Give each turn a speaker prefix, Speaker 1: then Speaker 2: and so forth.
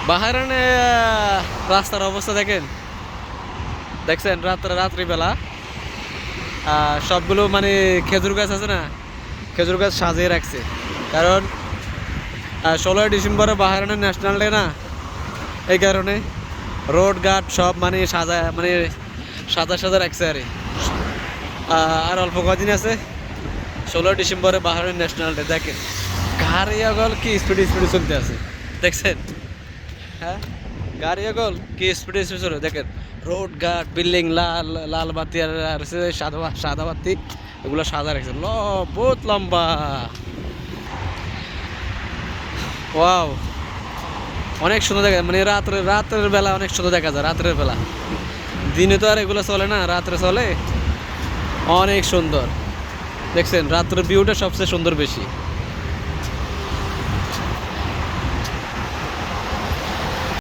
Speaker 1: বাহারানে রাস্তার অবস্থা দেখেন, দেখছেন রাত্রিবেলা সবগুলো মানে খেজুর গাছ আছে না, খেজুর গাছ সাজিয়ে রাখছে। কারণ 16ই ডিসেম্বরে বাহারানের ন্যাশনাল ডে না, এই কারণে রোড ঘাট সব মানে সাজা সাজা রাখছে আর অল্প কদিন আছে 16ই ডিসেম্বরে বাহারানের ন্যাশনাল ডে। দেখেন গাড়ি আগল কি স্পিডে স্পিডে চলতে আছে, দেখছেন? হ্যাঁ, গাড়ি আগল কি স্পিডে স্পিডে চলে, দেখেন রোড ঘাট বিল্ডিং লাল লাল বাতি আর সাদা সাদা বাতি এগুলো সাদা রাখছে বহুত লম্বা। ওয়াও, অনেক সুন্দর দেখা যায়, মানে রাতের বেলা অনেক সুন্দর দেখা যায়। রাতের বেলা, দিনে তো আর এগুলো চলে না, রাত্রে চলে, অনেক সুন্দর। দেখছেন রাত্রের ভিউটা সবচেয়ে সুন্দর বেশি।